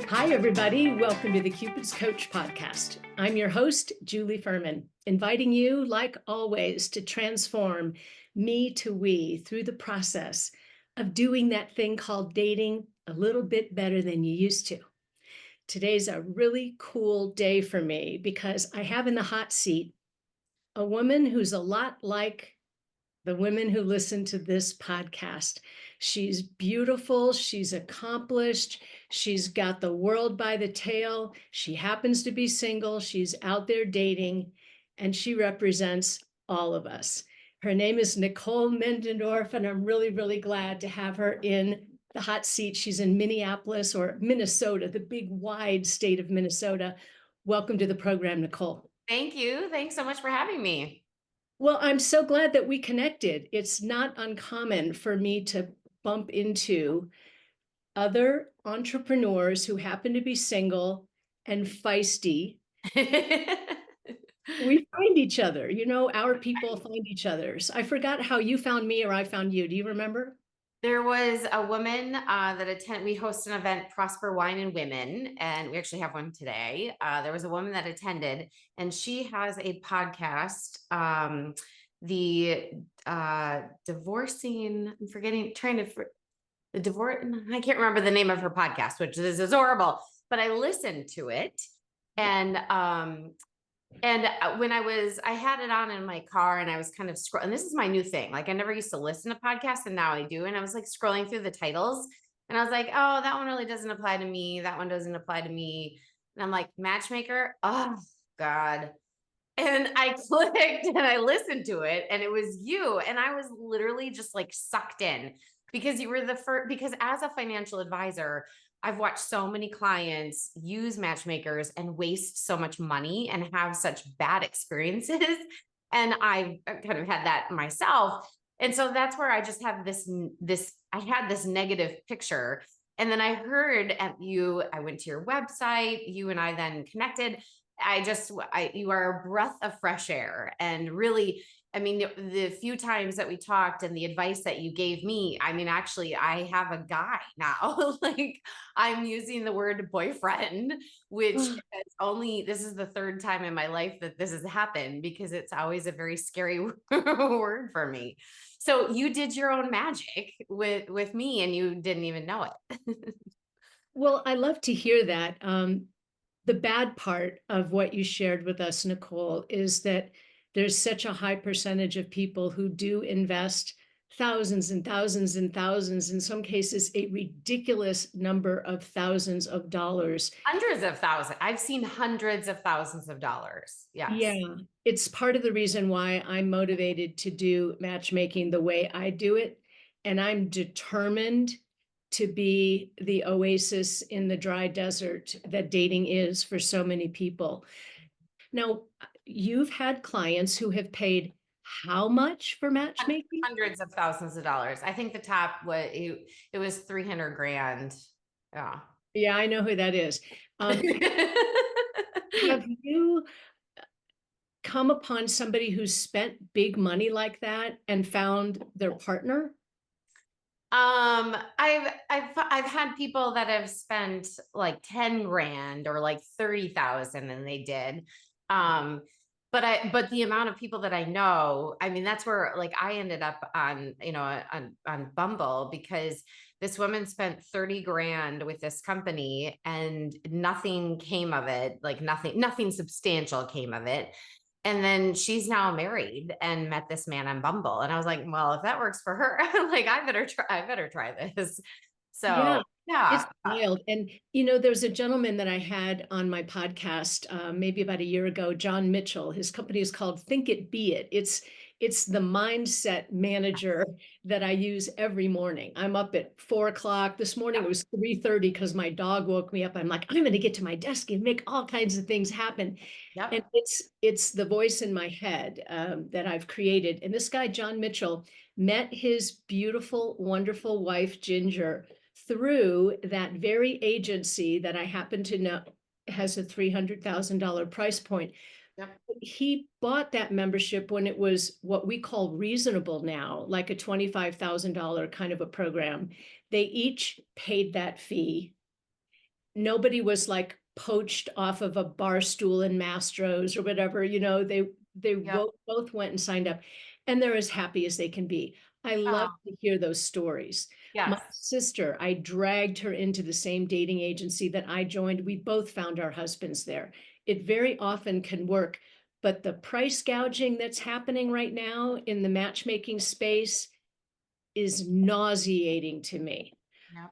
Hi, everybody. Welcome to the Cupid's Coach podcast. I'm your host, Julie Ferman, inviting you, like always, to transform me to we through the process of doing that thing called dating a little bit better than you used to. Today's a really cool day for me because I have in the hot seat a woman who's a lot like the women who listen to this podcast. She's beautiful, she's accomplished, she's got the world by the tail, she happens to be single, she's out there dating, and she represents all of us. Her name is Nicole Middendorf, and I'm really, really glad to have her in the hot seat. She's in Minneapolis, or Minnesota, the big, wide state of Minnesota. Welcome to the program, Nicole. Thank you. Thanks so much for having me. Well, I'm so glad that we connected. It's not uncommon for me to bump into other entrepreneurs who happen to be single and feisty. We find each other, our people find each other's. I forgot how you found me or I found you. Do you remember? There was a woman we host an event, Prosper Wine and Women, and we actually have one today. There was a woman that attended, and she has a podcast, the divorcing, the divorce, I can't remember the name of her podcast, which is horrible, but I listened to it. And when I had it on in my car and I was kind of scrolling, and this is my new thing. Like I never used to listen to podcasts and now I do. And I was like scrolling through the titles and I was like, oh, that one really doesn't apply to me. That one doesn't apply to me. And I'm like, Matchmaker. Oh God. And I clicked and I listened to it and it was you. And I was literally just like sucked in because you were the first, because as a financial advisor, I've watched so many clients use matchmakers and waste so much money and have such bad experiences. And I kind of had that myself. And so that's where I just have I had this negative picture. And then I heard I went to your website, you and I then connected. You are a breath of fresh air. And really, I mean, the few times that we talked and the advice that you gave me, I mean, actually, I have a guy now. Like I'm using the word boyfriend, which is this is the third time in my life that this has happened because it's always a very scary word for me. So you did your own magic with me and you didn't even know it. Well, I love to hear that. The bad part of what you shared with us, Nicole, is that there's such a high percentage of people who do invest thousands and thousands and thousands, in some cases, a ridiculous number of thousands of dollars. Hundreds of thousands. I've seen hundreds of thousands of dollars. Yes. Yeah, it's part of the reason why I'm motivated to do matchmaking the way I do it. And I'm determined to be the oasis in the dry desert that dating is for so many people. Now, you've had clients who have paid how much for matchmaking? Hundreds of thousands of dollars. I think the top it was 300 grand. Yeah. Yeah, I know who that is. Have you come upon somebody who's spent big money like that and found their partner? I've had people that have spent like 10 grand or like 30,000 and they did. But the amount of people that I know, I mean, that's where like I ended up on Bumble because this woman spent 30 grand with this company and nothing came of it. Like nothing substantial came of it. And then she's now married and met this man on Bumble. And I was like, well, if that works for her, like, I better try this. So yeah. It's wild. And, there's a gentleman that I had on my podcast maybe about a year ago, John Mitchell. His company is called Think It, Be It. It's the mindset manager that I use every morning. I'm up at 4:00. This morning it was 3:30 because my dog woke me up. I'm like, I'm going to get to my desk and make all kinds of things happen. Yep. And it's the voice in my head that I've created. And this guy, John Mitchell, met his beautiful, wonderful wife, Ginger, through that very agency that I happen to know has a $300,000 price point. Yep. He bought that membership when it was what we call reasonable now, like a $25,000 kind of a program. They each paid that fee. nobody was like poached off of a bar stool in Mastro's or whatever, they Yep. both went and signed up, and they're as happy as they can be. I love Oh, to hear those stories. My yes. sister, I dragged her into the same dating agency that I joined. We both found our husbands there. It very often can work, but the price gouging that's happening right now in the matchmaking space is nauseating to me Yep.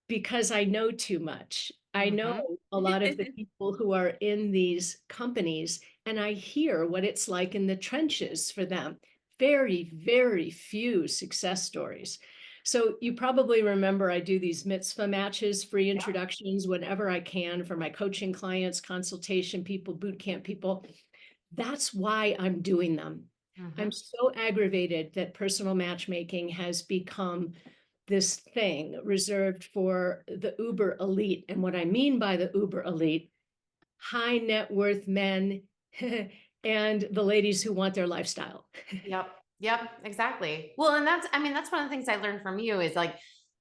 because I know too much. I know Mhm. a lot of the people who are in these companies, and I hear what it's like in the trenches for them. Very, very few success stories. So you probably remember I do these mitzvah matches, free Yep. introductions whenever I can for my coaching clients, consultation people, boot camp people. That's why I'm doing them. I'm Mhm. so aggravated that personal matchmaking has become this thing reserved for the uber elite. And what I mean by the uber elite, high net worth men and the ladies who want their lifestyle. Yep. Yep. Exactly. Well, and I mean, that's one of the things I learned from you is like,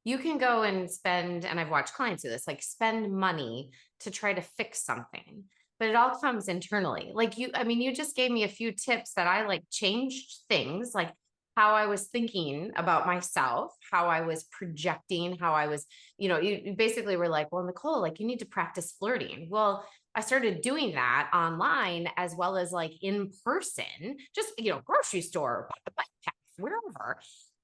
you can go and spend, and I've watched clients do this, like spend money to try to fix something, but it all comes internally. Like I mean, you just gave me a few tips that I like changed things, like how I was thinking about myself, how I was projecting, how I was, you basically were like, well, Nicole, like you need to practice flirting. Well, I started doing that online as well as like in person, just, grocery store, bike path, wherever.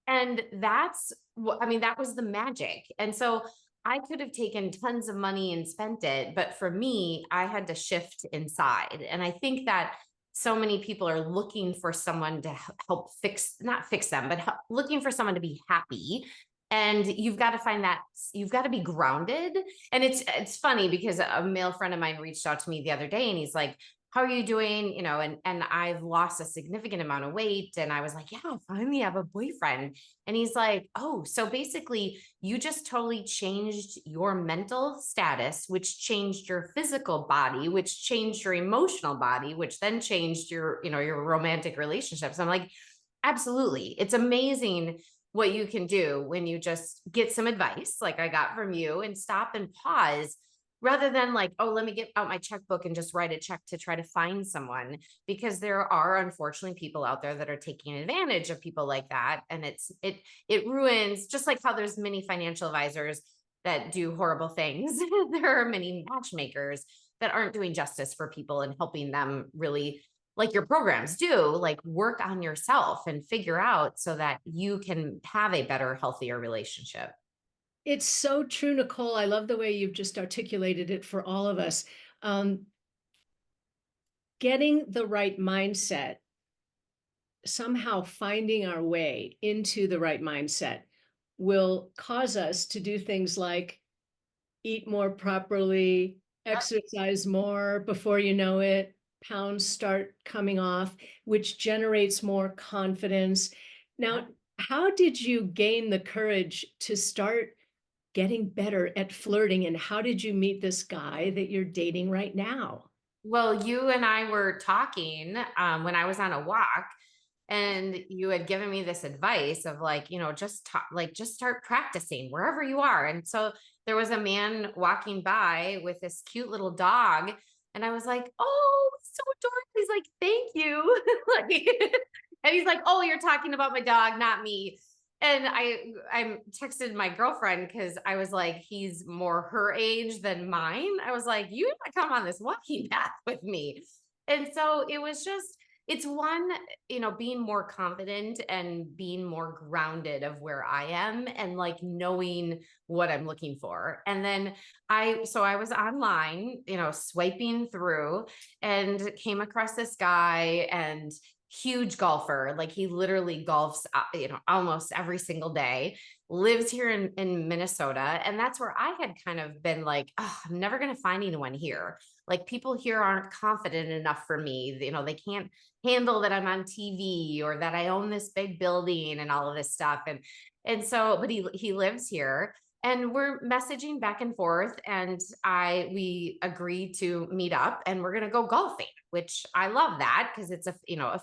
And that's what, I mean, that was the magic. And so I could have taken tons of money and spent it, but for me, I had to shift inside. And I think that so many people are looking for someone to help fix, not fix them, but looking for someone to be happy. And you've got to find that, you've got to be grounded. And it's funny because a male friend of mine reached out to me the other day and he's like, how are you doing? And I've lost a significant amount of weight. And I was like, yeah, I finally have a boyfriend. And he's like, oh, so basically you just totally changed your mental status, which changed your physical body, which changed your emotional body, which then changed your romantic relationships. I'm like, absolutely. It's amazing what you can do when you just get some advice like I got from you and stop and pause rather than like, oh, let me get out my checkbook and just write a check to try to find someone, because there are unfortunately people out there that are taking advantage of people like that. And it ruins, just like how there's many financial advisors that do horrible things. There are many matchmakers that aren't doing justice for people and helping them really, like your programs do, like work on yourself and figure out so that you can have a better, healthier relationship. It's so true, Nicole. I love the way you've just articulated it for all of us. Um, Getting the right mindset, somehow finding our way into the right mindset will cause us to do things like eat more properly, exercise more. Before you know it, pounds start coming off, which generates more confidence. Now, how did you gain the courage to start getting better at flirting? And how did you meet this guy that you're dating right now? Well, you and I were talking when I was on a walk, and you had given me this advice of like, just talk, like just start practicing wherever you are. And so there was a man walking by with this cute little dog, and I was like, oh, so adorable. He's like, thank you. Like, and he's like, oh, you're talking about my dog, not me. And I texted my girlfriend because I was like, he's more her age than mine. I was like, you gotta come on this walking path with me. And so it was just, it's one, being more confident and being more grounded of where I am and like knowing what I'm looking for. And then so I was online, swiping through and came across this guy, and huge golfer. Like he literally golfs, almost every single day, lives here in Minnesota. And that's where I had kind of been like, oh, I'm never going to find anyone here. Like people here aren't confident enough for me. They can't handle that I'm on TV or that I own this big building and all of this stuff. And so, but he lives here, and we're messaging back and forth, and we agreed to meet up and we're going to go golfing, which I love that because it's a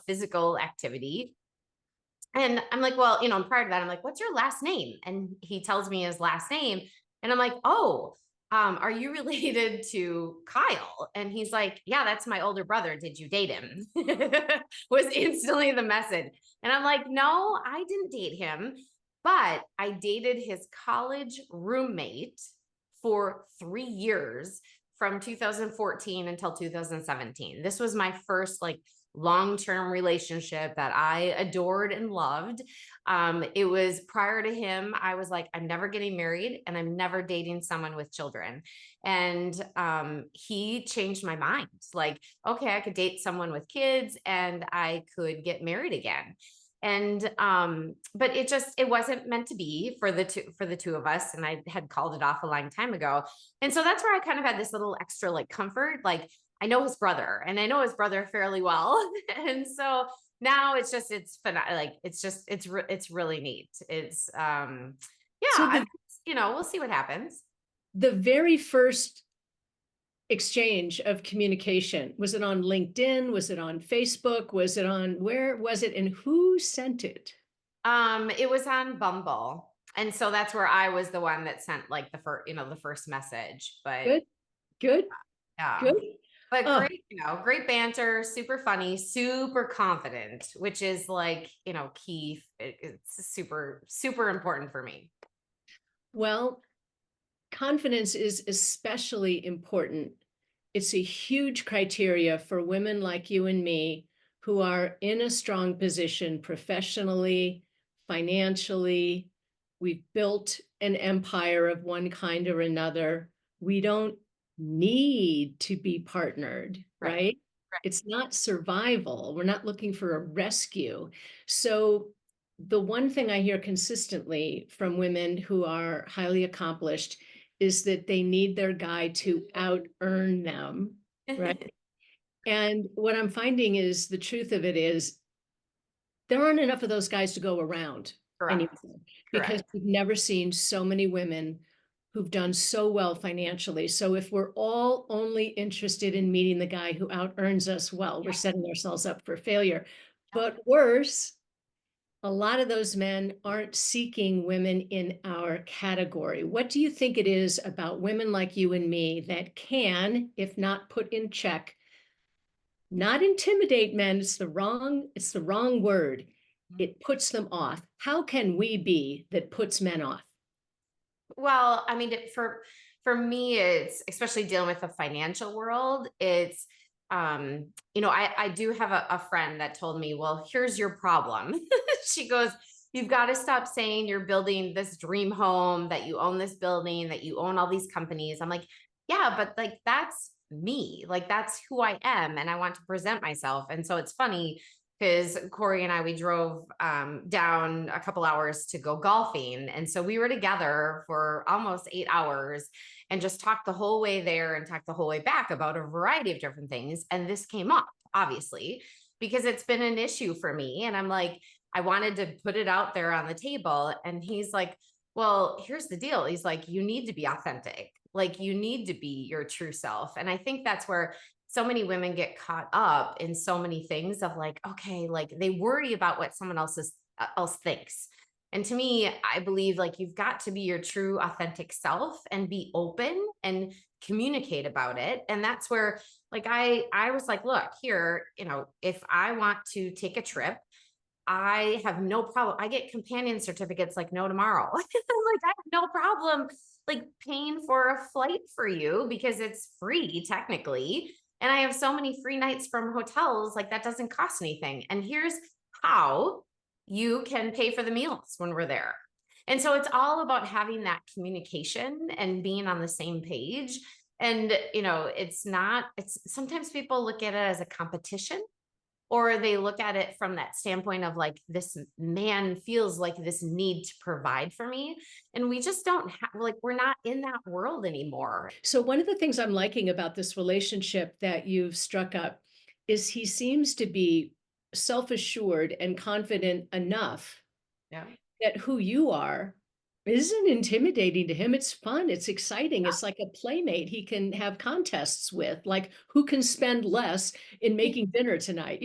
physical activity. And I'm like, well, and prior to that, I'm like, what's your last name? And he tells me his last name. And I'm like, oh, are you related to Kyle? And he's like, yeah, that's my older brother. Did you date him? Was instantly the message. And I'm like, no, I didn't date him, but I dated his college roommate for 3 years from 2014 until 2017. This was my first like long-term relationship that I adored and loved. It was prior to him, I was like, I'm never getting married and I'm never dating someone with children. And he changed my mind. Like, okay, I could date someone with kids and I could get married again. And but it wasn't meant to be for the two of us. And I had called it off a long time ago. And so that's where I kind of had this little extra like comfort. Like, I know his brother and I know his brother fairly well. And so now like, it's really neat. It's, So yeah, we'll see what happens. the very first exchange of communication, was it on LinkedIn? Was it on Facebook? Was it on, where was it, and who sent it? It was on Bumble. And so that's where I was the one that sent like the first message, but Good, good, yeah. good. But Oh, great, great banter, super funny, super confident, which is like, key. It's super, super important for me. well, confidence is especially important. It's a huge criteria for women like you and me who are in a strong position professionally, financially. We've built an empire of one kind or another. We don't need to be partnered, Right. right? Right. It's not survival. We're not looking for a rescue. So the one thing I hear consistently from women who are highly accomplished is that they need their guy to out earn them, right? And what I'm finding is the truth of it is there aren't enough of those guys to go around Correct. anymore, because Correct. we've never seen so many women who've done so well financially. So if we're all only interested in meeting the guy who out earns us, well, we're setting ourselves up for failure. But worse, a lot of those men aren't seeking women in our category. What do you think it is about women like you and me that can, if not put in check, not intimidate men? It's the wrong word. It puts them off. How can we be that puts men off? Well, I mean, for me, it's especially dealing with the financial world. It's, I do have a friend that told me, well, here's your problem. She goes, you've got to stop saying you're building this dream home, that you own this building, that you own all these companies. I'm like, yeah, but like, that's me. Like, that's who I am. And I want to present myself. And so it's funny because Corey and I, we drove down a couple hours to go golfing. And so we were together for almost 8 hours and just talked the whole way there and talked the whole way back about a variety of different things. And this came up, obviously, because it's been an issue for me. And I'm like, I wanted to put it out there on the table. And he's like, well, here's the deal. He's like, you need to be authentic. Like, you need to be your true self. And I think that's where so many women get caught up in so many things of like, okay, like they worry about what someone else thinks. And to me, I believe like you've got to be your true authentic self and be open and communicate about it. And that's where like I was like, look, here, if I want to take a trip, I have no problem. I get companion certificates like no tomorrow. Like I have no problem like paying for a flight for you because it's free technically. And I have so many free nights from hotels, like that doesn't cost anything. And here's how you can pay for the meals when we're there. And so it's all about having that communication and being on the same page. And, it's sometimes people look at it as a competition, or they look at it from that standpoint of like, this man feels like this need to provide for me. And we just don't have, like, we're not in that world anymore. So one of the things I'm liking about this relationship that you've struck up is he seems to be self-assured and confident enough that who you are isn't intimidating to him. It's fun. It's exciting. It's like a playmate he can have contests with, like who can spend less in making dinner tonight,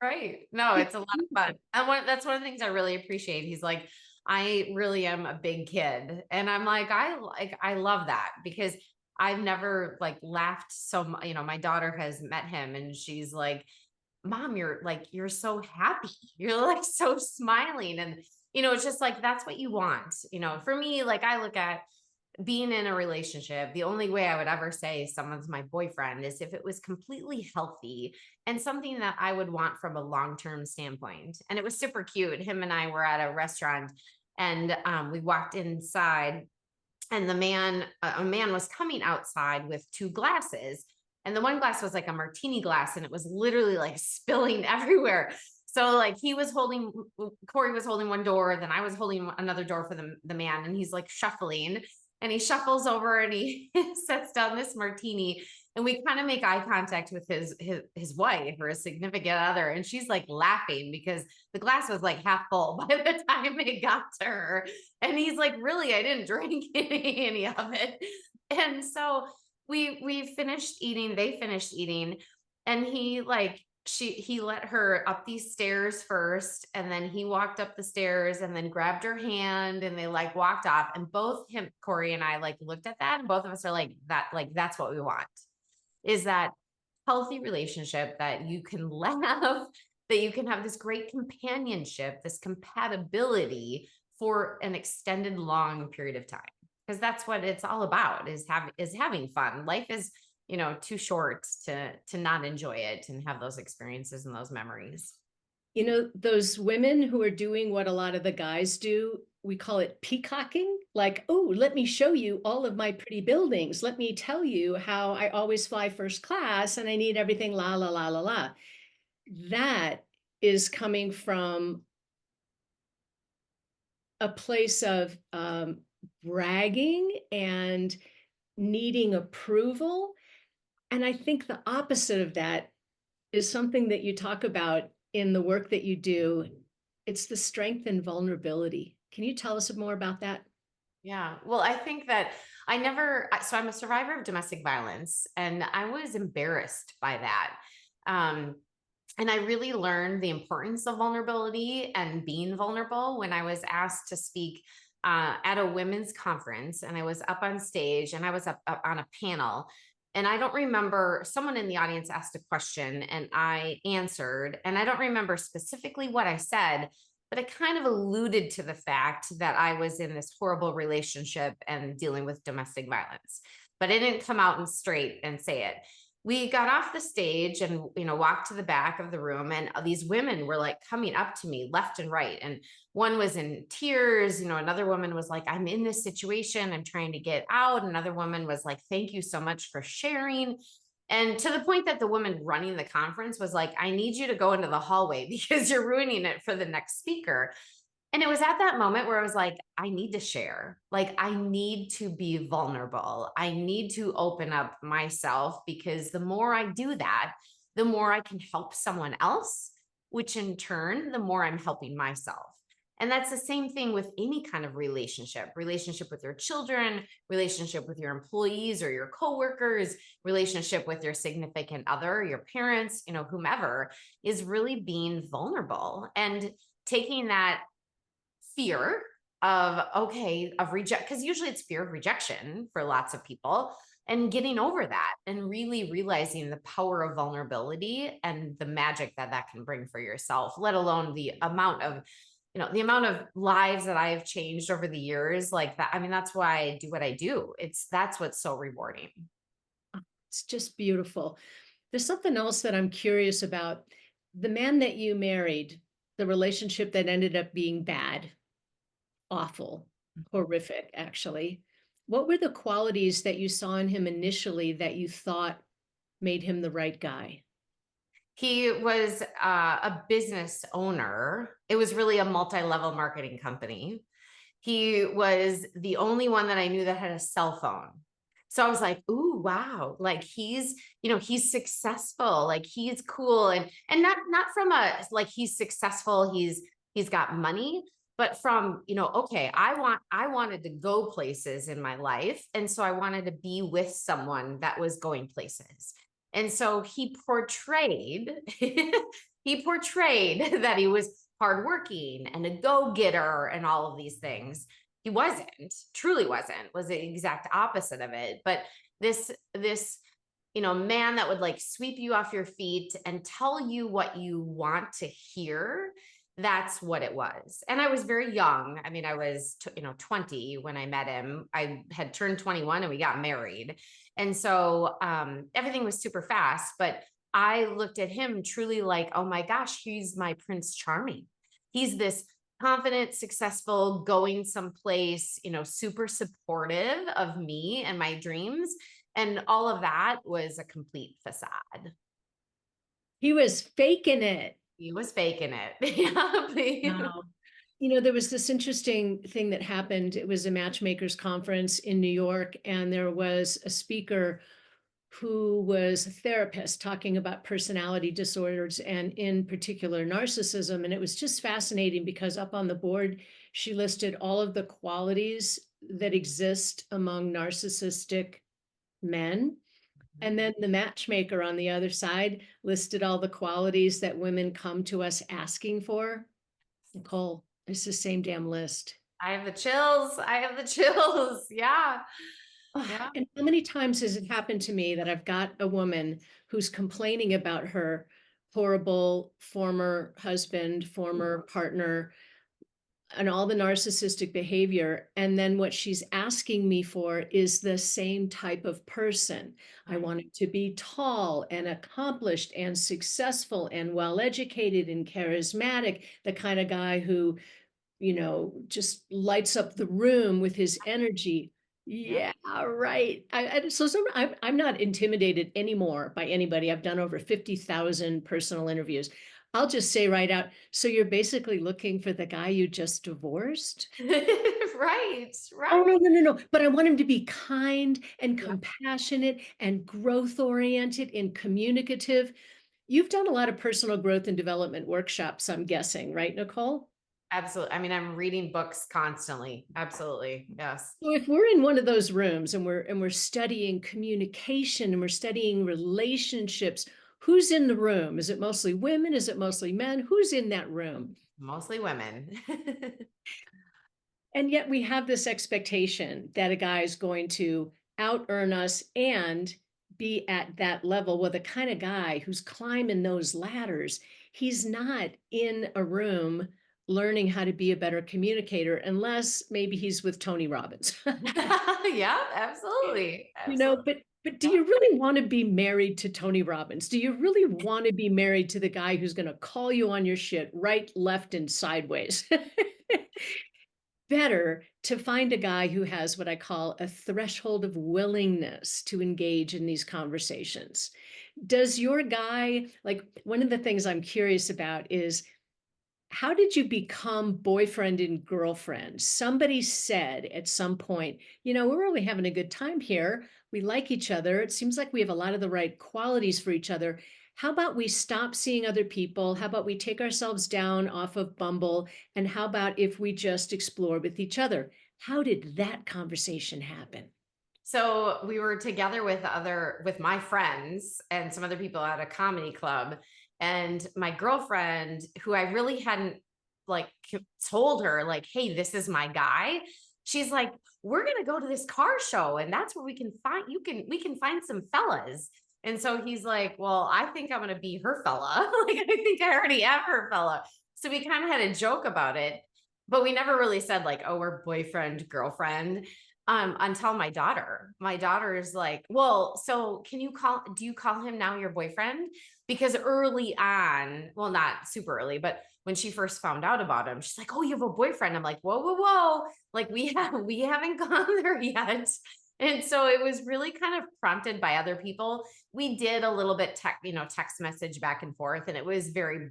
Right. No, it's a lot of fun. And that's one of the things I really appreciate. He's like, I really am a big kid. And I'm like, I love that because I've never like laughed so much. You know, my daughter has met him and she's like, Mom, you're so happy. You're like so smiling. And, it's just like, that's what you want. For me, like I look at being in a relationship, the only way I would ever say someone's my boyfriend is if it was completely healthy and something that I would want from a long-term standpoint. And it was super cute. Him and I were at a restaurant and we walked inside and a man was coming outside with two glasses. And the one glass was like a martini glass and it was literally like spilling everywhere. So like Corey was holding one door, then I was holding another door for the man, and he's like shuffling and he shuffles over and he sets down this martini, and we kind of make eye contact with his wife or his significant other. And she's like laughing because the glass was like half full by the time it got to her. And he's like, really, I didn't drink any of it. And so we finished eating, they finished eating, and he let her up these stairs first, and then he walked up the stairs and then grabbed her hand and they like walked off, and both Corey and I like looked at that and both of us are like that's what we want, is that healthy relationship that you can laugh, that you can have this great companionship, this compatibility for an extended long period of time. Because that's what it's all about, is having fun. Life is, too short to not enjoy it and have those experiences and those memories. Those women who are doing what a lot of the guys do, we call it peacocking. Like, oh, let me show you all of my pretty buildings. Let me tell you how I always fly first class and I need everything la, la, la, la, la. That is coming from a place of bragging and needing approval. And I think the opposite of that is something that you talk about in the work that you do. It's the strength and vulnerability. Can you tell us more about that? Yeah. Well, I think that so I'm a survivor of domestic violence, and I was embarrassed by that. And I really learned the importance of vulnerability and being vulnerable when I was asked to speak at a women's conference, and I was up on stage and I was up on a panel. And I don't remember, someone in the audience asked a question and I answered, and I don't remember specifically what I said, but I kind of alluded to the fact that I was in this horrible relationship and dealing with domestic violence, but I didn't come out and straight and say it. We got off the stage and, walked to the back of the room, and these women were like coming up to me left and right. And one was in tears, another woman was like, I'm in this situation, I'm trying to get out. Another woman was like, thank you so much for sharing. And to the point that the woman running the conference was like, I need you to go into the hallway because you're ruining it for the next speaker. And it was at that moment where I was like, I need to share. Like, I need to be vulnerable. I need to open up myself, because the more I do that, the more I can help someone else, which in turn, the more I'm helping myself. And that's the same thing with any kind of relationship with your children, relationship with your employees or your coworkers, relationship with your significant other, your parents, whomever, is really being vulnerable and taking that fear of reject, because usually it's fear of rejection for lots of people, and getting over that and really realizing the power of vulnerability and the magic that can bring for yourself, let alone the amount of lives that I have changed over the years. Like that. I mean, that's why I do what I do. That's what's so rewarding. It's just beautiful. There's something else that I'm curious about. The man that you married, the relationship that ended up being bad, awful, horrific, actually. What were the qualities that you saw in him initially that you thought made him the right guy? He was a business owner. It was really a multi-level marketing company. He was the only one that I knew that had a cell phone. So I was like, ooh, wow. Like he's successful, like he's cool. And not from like he's successful, he's got money, but from, okay, I wanted to go places in my life. And so I wanted to be with someone that was going places. And so he portrayed that he was hardworking and a go-getter and all of these things. He wasn't, truly wasn't, was the exact opposite of it. But this, man that would like sweep you off your feet and tell you what you want to hear. That's what it was. And I was very young. I mean, I was, 20 when I met him. I had turned 21 and we got married. And so everything was super fast, but I looked at him truly like, oh my gosh, he's my Prince Charming. He's this confident, successful, going someplace, super supportive of me and my dreams. And all of that was a complete facade. He was faking it. He was faking it. Yeah. Wow. There was this interesting thing that happened. It was a matchmakers conference in New York, and there was a speaker who was a therapist talking about personality disorders and in particular narcissism. And it was just fascinating because up on the board, she listed all of the qualities that exist among narcissistic men. And then the matchmaker on the other side listed all the qualities that women come to us asking for. Nicole, it's the same damn list. I have the chills. Yeah. Yeah. And how many times has it happened to me that I've got a woman who's complaining about her horrible former husband, former partner, and all the narcissistic behavior. And then what she's asking me for is the same type of person. I want him to be tall and accomplished and successful and well-educated and charismatic, the kind of guy who, just lights up the room with his energy. Yeah, right. I'm not intimidated anymore by anybody. I've done over 50,000 personal interviews. I'll just say right out, so you're basically looking for the guy you just divorced? Right. Oh, no. But I want him to be kind and compassionate and growth-oriented and communicative. You've done a lot of personal growth and development workshops, I'm guessing, right, Nicole? Absolutely. I mean, I'm reading books constantly. Absolutely. Yes. So if we're in one of those rooms and we're studying communication and we're studying relationships, who's in the room? Is it mostly women? Is it mostly men? Who's in that room? Mostly women. And yet we have this expectation that a guy is going to out earn us and be at that level. Well, the kind of guy who's climbing those ladders, he's not in a room learning how to be a better communicator unless maybe he's with Tony Robbins. Yeah, absolutely. But do you really want to be married to Tony Robbins? Do you really want to be married to the guy who's going to call you on your shit right, left, and sideways? Better to find a guy who has what I call a threshold of willingness to engage in these conversations. Does your guy, like, one of the things I'm curious about is, how did you become boyfriend and girlfriend? Somebody said at some point, we're really having a good time here. We like each other. It seems like we have a lot of the right qualities for each other. How about we stop seeing other people? How about we take ourselves down off of Bumble? And how about if we just explore with each other? How did that conversation happen? So we were together with my friends and some other people at a comedy club. And my girlfriend, who I really hadn't told her like, hey, this is my guy. She's like, we're going to go to this car show and that's where we can find some fellas. And so he's like, well, I think I'm going to be her fella. I think I already am her fella. So we kind of had a joke about it, but we never really said like, oh, we're boyfriend, girlfriend. Until my daughter is like, well, so do you call him now your boyfriend? Because early on, well, not super early, but when she first found out about him, she's like, oh, you have a boyfriend. I'm like, whoa. Like we haven't gone there yet. And so it was really kind of prompted by other people. We did a little bit text message back and forth. And it was very,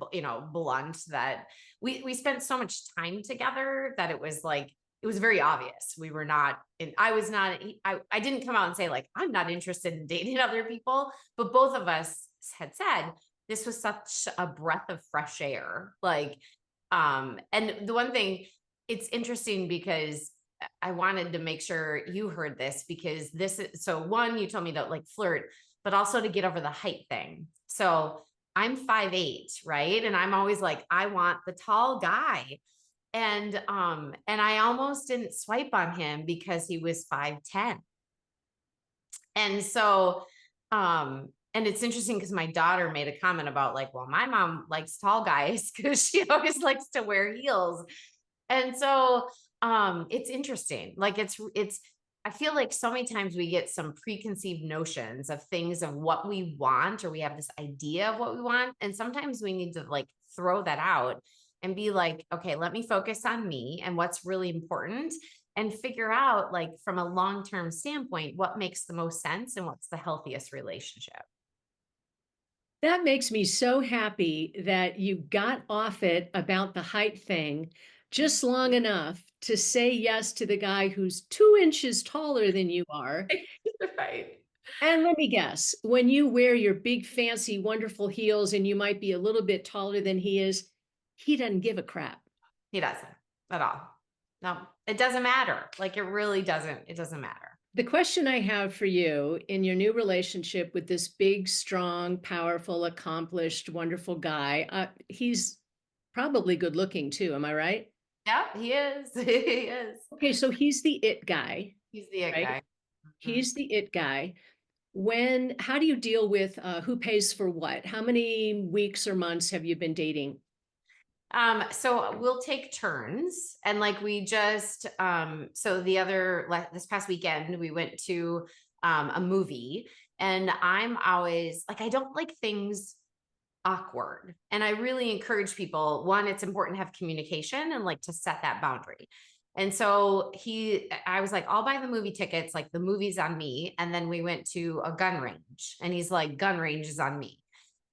blunt that we spent so much time together that it was like, it was very obvious. We were not, and I didn't come out and say like, I'm not interested in dating other people, but both of us had said, this was such a breath of fresh air. And the one thing, it's interesting because I wanted to make sure you heard this because this is, so one, you told me to like flirt, but also to get over the height thing. So I'm 5'8", right? And I'm always like, I want the tall guy. And I almost didn't swipe on him because he was 5'10". And so, and it's interesting because my daughter made a comment about like, well, my mom likes tall guys because she always likes to wear heels. And so, it's interesting. Like I feel like so many times we get some preconceived notions of things of what we want, or we have this idea of what we want. And sometimes we need to like throw that out and be like, okay, let me focus on me and what's really important, and figure out like from a long-term standpoint, what makes the most sense and what's the healthiest relationship. That makes me so happy that you got off it about the height thing just long enough to say yes to the guy who's 2 inches taller than you are. Right. And let me guess, when you wear your big, fancy, wonderful heels and you might be a little bit taller than he is, he doesn't give a crap. He doesn't at all. No, it doesn't matter. Like it really doesn't. It doesn't matter. The question I have for you in your new relationship with this big, strong, powerful, accomplished, wonderful guy, he's probably good looking too. Am I right? Yeah, he is. He is. Okay, so he's the it guy, He's the it right? guy. Mhm. He's the it guy. How do you deal with who pays for what? How many weeks or months have you been dating? So we'll take turns, and like we just so this past weekend we went to a movie, and I'm always like, I don't like things awkward. And I really encourage people, one, it's important to have communication and like to set that boundary. And so I was like, I'll buy the movie tickets, like the movie's on me. And then we went to a gun range, and he's like, gun range is on me.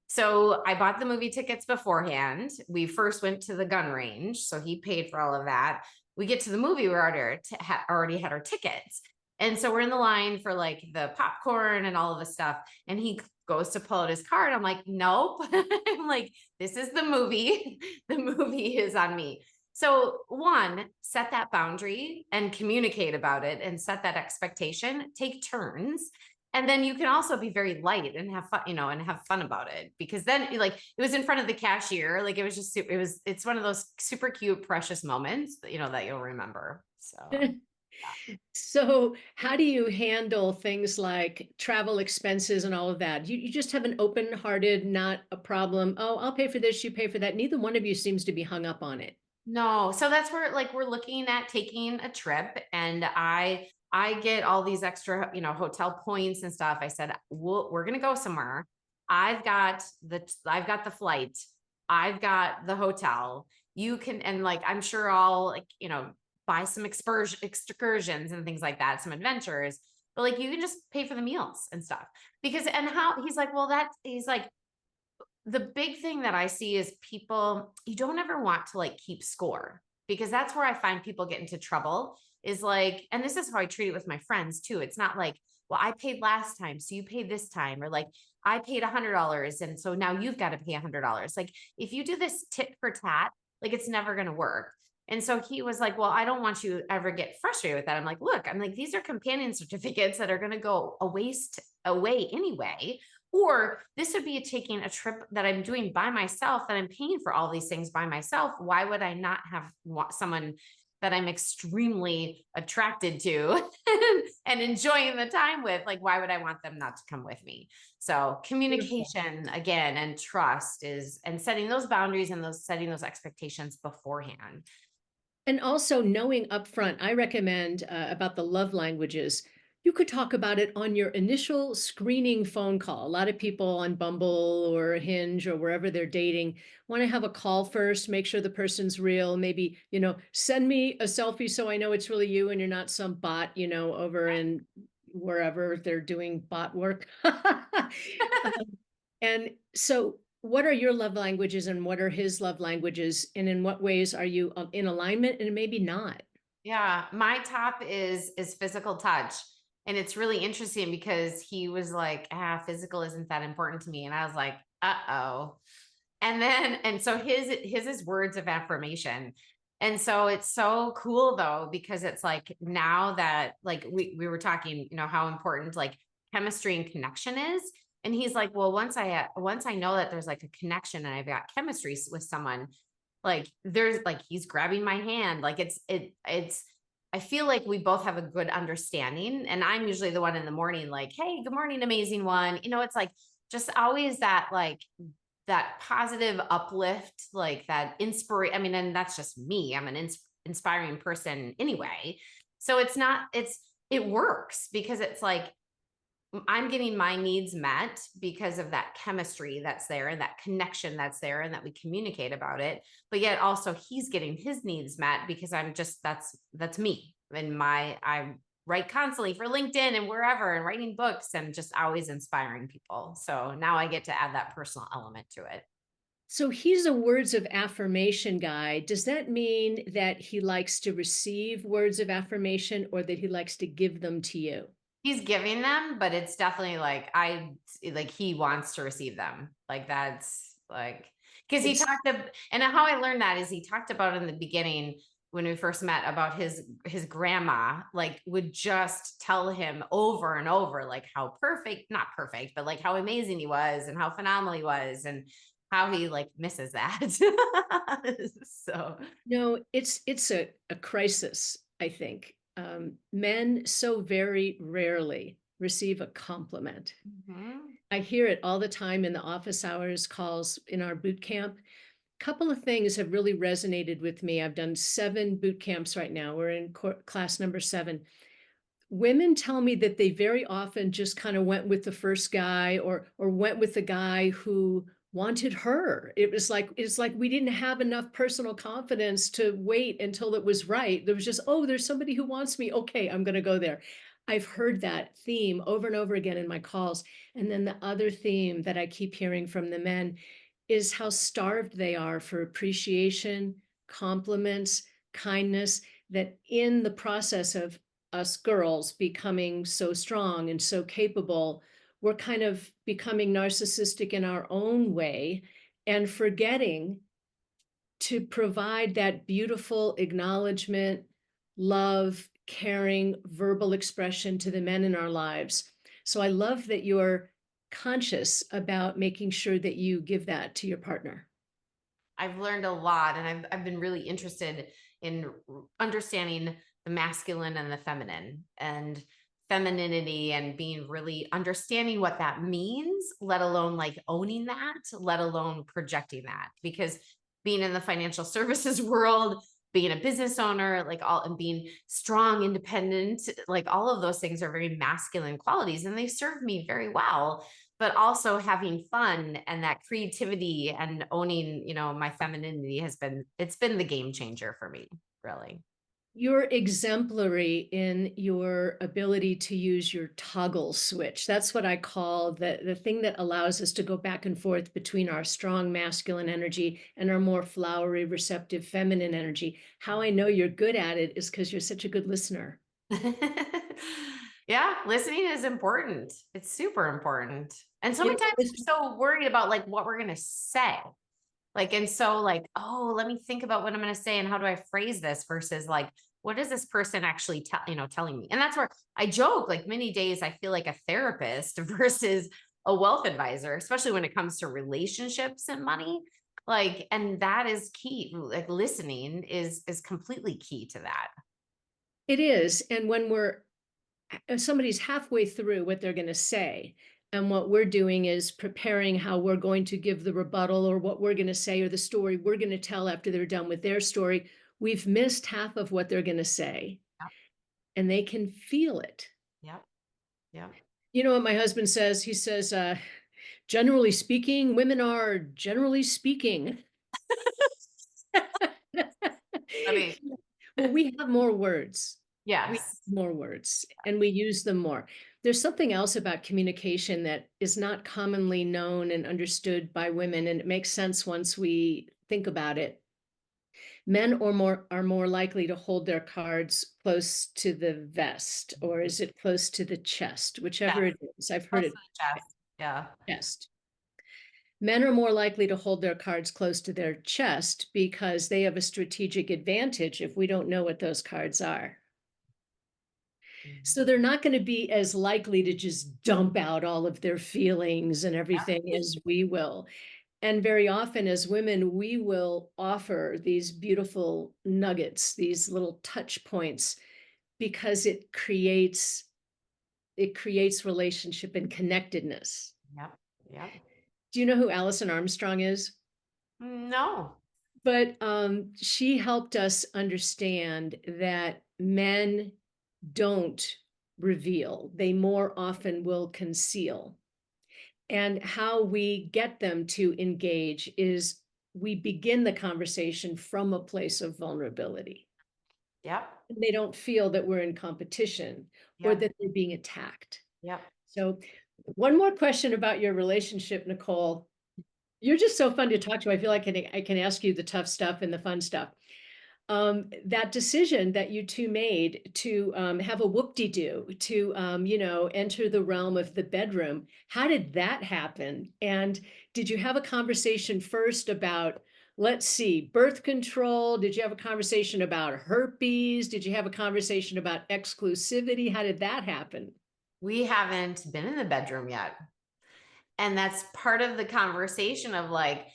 So I bought the movie tickets beforehand. We first went to the gun range. So he paid for all of that. We get to the movie, we already had our tickets. And so we're in the line for like the popcorn and all of the stuff. And he goes to pull out his card. I'm like, nope. I'm like, this is the movie. The movie is on me. So one, set that boundary and communicate about it and set that expectation, take turns. And then you can also be very light and have fun, and have fun about it, because then like it was in front of the cashier. Like it was just, it's one of those super cute, precious moments that, that you'll remember. So. So, how do you handle things like travel expenses and all of that? You just have an open-hearted, not a problem. Oh, I'll pay for this, you pay for that. Neither one of you seems to be hung up on it. No. So that's where like we're looking at taking a trip, and I get all these extra, hotel points and stuff. I said, we're going to go somewhere. I've got the flight. I've got the hotel. You can, and like, I'm sure I'll like, buy some excursions and things like that, some adventures, but like, you can just pay for the meals and stuff, because, and how he's like, well, he's like, the big thing that I see is people, you don't ever want to like keep score, because that's where I find people get into trouble, is like, and this is how I treat it with my friends too. It's not like, well, I paid last time, so you paid this time, or like I paid $100 and so now you've got to pay $100. Like if you do this tit for tat, like it's never going to work. And so he was like, well, I don't want you to ever get frustrated with that. I'm like, look, these are companion certificates that are going to go away anyway. Or this would be taking a trip that I'm doing by myself, that I'm paying for all these things by myself. Why would I not have someone that I'm extremely attracted to and enjoying the time with? Like, why would I want them not to come with me? So communication again, and trust and setting those boundaries and setting those expectations beforehand. And also knowing upfront, I recommend about the love languages. You could talk about it on your initial screening phone call. A lot of people on Bumble or Hinge or wherever they're dating want to have a call first, make sure the person's real. Maybe, send me a selfie so I know it's really you and you're not some bot, over in wherever they're doing bot work. And so what are your love languages and what are his love languages? And in what ways are you in alignment and maybe not? Yeah, my top is physical touch. And it's really interesting because he was like, physical isn't that important to me. And I was like, uh-oh. And so his is words of affirmation. And so it's so cool though, because it's like, now that like we were talking, how important like chemistry and connection is. And he's like, well, once I know that there's like a connection and I've got chemistry with someone, like there's like, he's grabbing my hand. Like it's, I feel like we both have a good understanding. And I'm usually the one in the morning, like, hey, good morning, amazing one. You know, it's like just always that, like that positive uplift, like that inspiration. I mean, and that's just me. I'm an inspiring person anyway. So it works because it's like, I'm getting my needs met because of that chemistry that's there and that connection that's there and that we communicate about it. But yet also he's getting his needs met because I'm just, that's me. And I write constantly for LinkedIn and wherever and writing books and just always inspiring people. So now I get to add that personal element to it. So he's a words of affirmation guy. Does that mean that he likes to receive words of affirmation or that he likes to give them to you? He's giving them, but it's definitely like he wants to receive them. Like that's like because he talked about, and how I learned that is he talked about in the beginning when we first met about his grandma, like would just tell him over and over like how perfect, not perfect, but like how amazing he was and how phenomenal he was and how he like misses that. So No, it's a crisis, I think. Men so very rarely receive a compliment. mhm. I hear it all the time in the office hours calls in our boot camp. Couple of things have really resonated with me. I've done 7 boot camps right now. We're in class number 7. Women tell me that they very often just kind of went with the first guy or went with the guy who wanted her. It's like we didn't have enough personal confidence to wait until it was right. There was just, oh, there's somebody who wants me. Okay, I'm going to go there. I've heard that theme over and over again in my calls. And then the other theme that I keep hearing from the men is how starved they are for appreciation, compliments, kindness, that in the process of us girls becoming so strong and so capable, we're kind of becoming narcissistic in our own way and forgetting to provide that beautiful acknowledgement, love, caring, verbal expression to the men in our lives. So I love that you're conscious about making sure that you give that to your partner. I've learned a lot and I've been really interested in understanding the masculine and the feminine and femininity and being really understanding what that means, let alone like owning that, let alone projecting that. Because being in the financial services world, being a business owner, like all and being strong, independent, like all of those things are very masculine qualities and they serve me very well, but also having fun and that creativity and owning, my femininity it's been the game changer for me, really. You're exemplary in your ability to use your toggle switch. That's what I call the thing that allows us to go back and forth between our strong masculine energy and our more flowery, receptive feminine energy. How I know you're good at it is because you're such a good listener. Yeah, listening is important. It's super important. And so You many know, times we're so worried about like what we're going to say. Like, and so like, oh, let me think about what I'm going to say and how do I phrase this versus like, what is this person actually telling me? And that's where I joke, like many days I feel like a therapist versus a wealth advisor, especially when it comes to relationships and money. Like, and that is key. Like listening is completely key to that. it is. And when somebody's halfway through what they're going to say, and what we're doing is preparing how we're going to give the rebuttal or what we're going to say or the story we're going to tell after they're done with their story. We've missed half of what they're going to say, Yep. and they can feel it. Yep. Yep. You know what my husband says? He says, generally speaking, women are generally speaking. I mean, Well, we have more words. We have yes. more words and we use them more. There's something else about communication that is not commonly known and understood by women, and it makes sense once we think about it. Men are more likely to hold their cards close to the vest, or is it close to the chest? Whichever Yes. it is. I've heard Close to it the chest. Yeah. chest. Men are more likely to hold their cards close to their chest because they have a strategic advantage if we don't know what those cards are. So they're not going to be as likely to just dump out all of their feelings and everything as we will. And very often as women, we will offer these beautiful nuggets, these little touch points, because it creates relationship and connectedness. Yep. Yep. Do you know who Alison Armstrong is? No. But she helped us understand that men don't reveal, they more often will conceal. And how we get them to engage is we begin the conversation from a place of vulnerability. Yep. They don't feel that we're in competition or Yep. that they're being attacked. Yep. So, one more question about your relationship, Nicole. You're just so fun to talk to. I feel like I can ask you the tough stuff and the fun stuff. That decision that you two made to have a whoop-de-doo, to enter the realm of the bedroom. How did that happen? And did you have a conversation first about, let's see, birth control? Did you have a conversation about herpes? Did you have a conversation about exclusivity? How did that happen? We haven't been in the bedroom yet. And that's part of the conversation of like,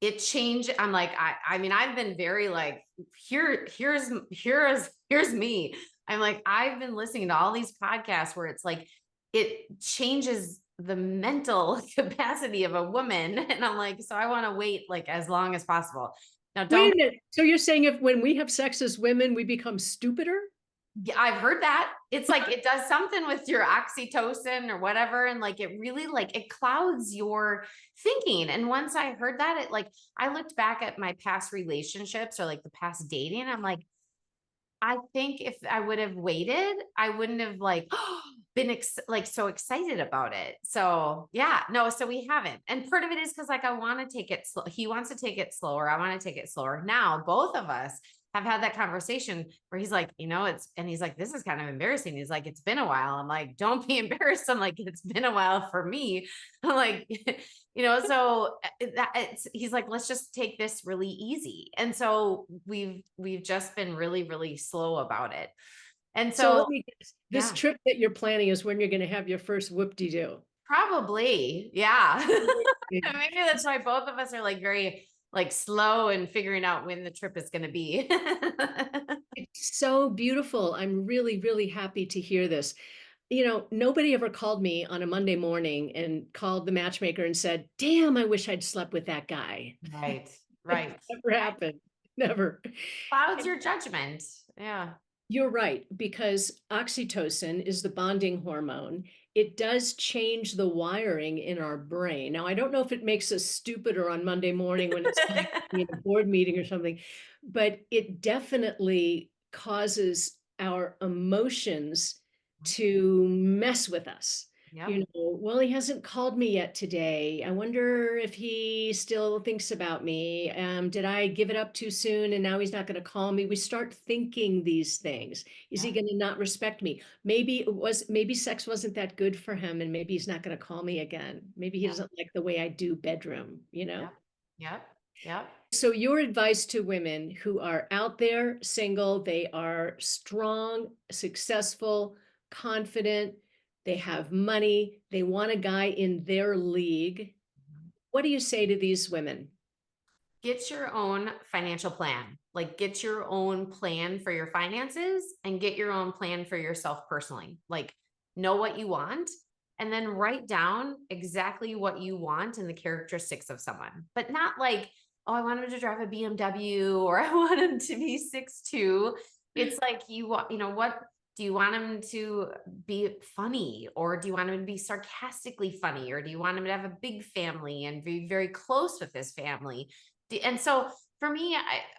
it changed. I'm like, I mean, I've been very like, here's me. I'm like, I've been listening to all these podcasts where it's like, it changes the mental capacity of a woman. And I'm like, so I want to wait like as long as possible. Now, Wait don't a minute. So you're saying if when we have sex as women, we become stupider? Yeah, I've heard that. It's like it does something with your oxytocin or whatever. And like it really like it clouds your thinking. And once I heard that, it like I looked back at my past relationships or like the past dating. I'm like, I think if I would have waited, I wouldn't have like been like so excited about it. So yeah, no, so we haven't. And part of it is because like I want to take it slow. He wants to take it slower. I want to take it slower. Now, both of us have had that conversation where he's like, and he's like, this is kind of embarrassing. He's like, it's been a while. I'm like, don't be embarrassed. I'm like, it's been a while for me. I'm like, so he's like, let's just take this really easy. And so we've just been really, really slow about it. And So let so, me guess, this yeah, trip that you're planning is when you're going to have your first whoop-de-doo. probably. Yeah. Maybe that's why both of us are like very like slow and figuring out when the trip is going to be. It's so beautiful. I'm really, really happy to hear this. Nobody ever called me on a Monday morning and called the matchmaker and said, damn, I wish I'd slept with that guy. Right. It Right. never happened. Never. Clouds your judgment. Yeah. You're right, because oxytocin is the bonding hormone. It does change the wiring in our brain. Now, I don't know if it makes us stupider on Monday morning when it's time to be in a board meeting or something, but it definitely causes our emotions to mess with us. Yep. Well, he hasn't called me yet today. I wonder if he still thinks about me. Did I give it up too soon and now he's not going to call me? We start thinking these things. Is he Yep. going to not respect me? Maybe sex wasn't that good for him and maybe he's not going to call me again. Maybe he Yep. doesn't like the way I do bedroom. Yep. Yep. Yep. So your advice to women who are out there single, they are strong, successful, confident, they have money, they want a guy in their league. What do you say to these women? Get your own financial plan. Like get your own plan for your finances and get your own plan for yourself personally. Like know what you want and then write down exactly what you want and the characteristics of someone, but not like, oh, I want him to drive a BMW or I want him to be 6'2". It's like you want, what do you want him to be funny or do you want him to be sarcastically funny or do you want him to have a big family and be very close with his family? And so for me,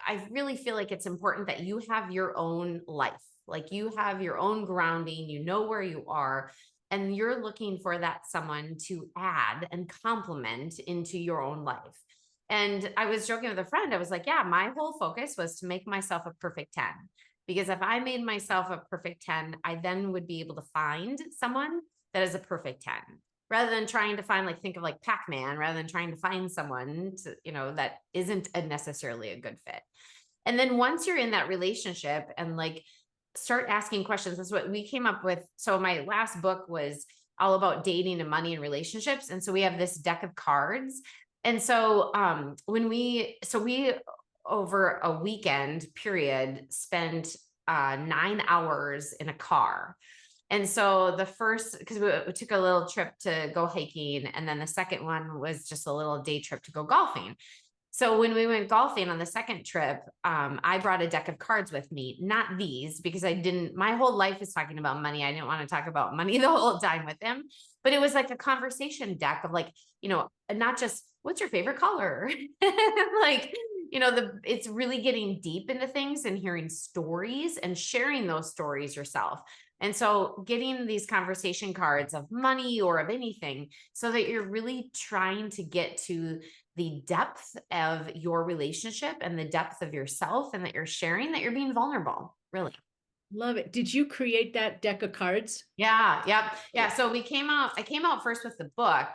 I really feel like it's important that you have your own life, like you have your own grounding, you know where you are, and you're looking for that someone to add and complement into your own life. And I was joking with a friend. I was like, yeah, my whole focus was to make myself a perfect 10. Because if I made myself a perfect 10, I then would be able to find someone that is a perfect 10 rather than trying to find think of like Pac-Man, rather than trying to find someone that isn't necessarily a good fit. And then once you're in that relationship and start asking questions. That's what we came up with. So my last book was all about dating and money and relationships. And so we have this deck of cards. And so we over a weekend period spent 9 hours in a car. And so the first, because we took a little trip to go hiking, and then the second one was just a little day trip to go golfing. So when we went golfing on the second trip, I brought a deck of cards with me, not these, because my whole life is talking about money. I didn't want to talk about money the whole time with him, but it was like a conversation deck of like, not just what's your favorite color? Like, it's really getting deep into things and hearing stories and sharing those stories yourself. And so getting these conversation cards of money or of anything, so that you're really trying to get to the depth of your relationship and the depth of yourself, and that you're sharing, that you're being vulnerable, really. Love it. Did you create that deck of cards? Yeah. Yep. Yeah. So I came out first with the book.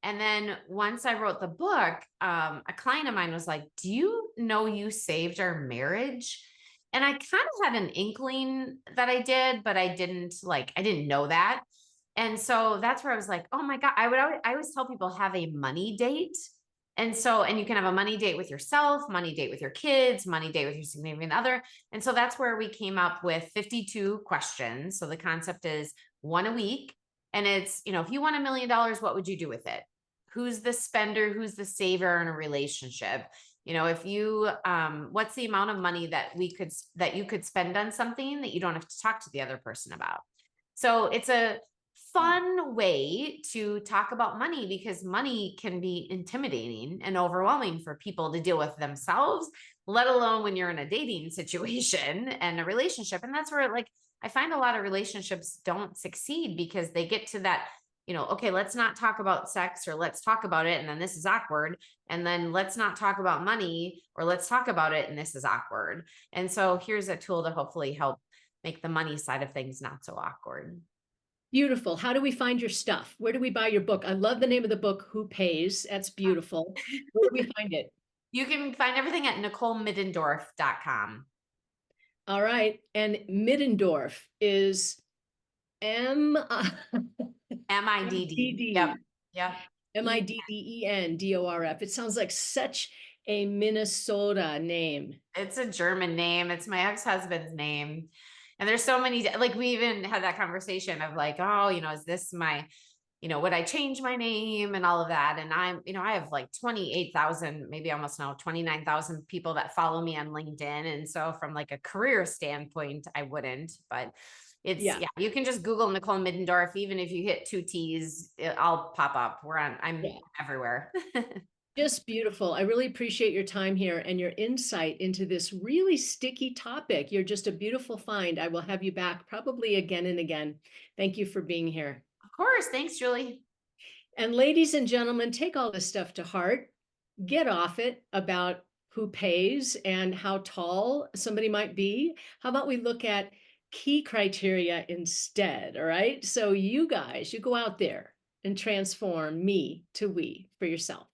And then once I wrote the book, a client of mine was like, do you know you saved our marriage? And I kind of had an inkling that I did, but I didn't know that. And so that's where I was like, oh my God, I always tell people, have a money date. And you can have a money date with yourself, money date with your kids, money date with your significant other. And so that's where we came up with 52 questions. So the concept is one a week. And it's, if you won $1 million, what would you do with it? Who's the spender? Who's the saver in a relationship? If you, what's the amount of money that you could spend on something that you don't have to talk to the other person about? So it's a fun way to talk about money, because money can be intimidating and overwhelming for people to deal with themselves, let alone when you're in a dating situation and a relationship. And that's where, I find a lot of relationships don't succeed because they get to that, okay, let's not talk about sex, or let's talk about it, and then this is awkward. And then let's not talk about money, or let's talk about it, and this is awkward. And so here's a tool to hopefully help make the money side of things not so awkward. Beautiful. How do we find your stuff? Where do we buy your book? I love the name of the book, Who Pays? That's beautiful. Where do we find it? You can find everything at NicoleMiddendorf.com. All right. And Middendorf is MIDD. Yep. Yep. Middendorf. It sounds like such a Minnesota name. It's a German name. It's my ex-husband's name. And there's so many, we even had that conversation of like, oh, is this my, would I change my name and all of that? And I have like 28,000, maybe almost now 29,000 people that follow me on LinkedIn. And so from like a career standpoint, I wouldn't, but you can just Google Nicole Middendorf. Even if you hit 2 T's, I'll pop up. I'm everywhere. Just beautiful. I really appreciate your time here and your insight into this really sticky topic. You're just a beautiful find. I will have you back probably again and again. Thank you for being here. Of course. Thanks, Julie. And ladies and gentlemen, take all this stuff to heart. Get off it about who pays and how tall somebody might be. How about we look at key criteria instead? All right. So you guys, you go out there and transform me to we for yourself.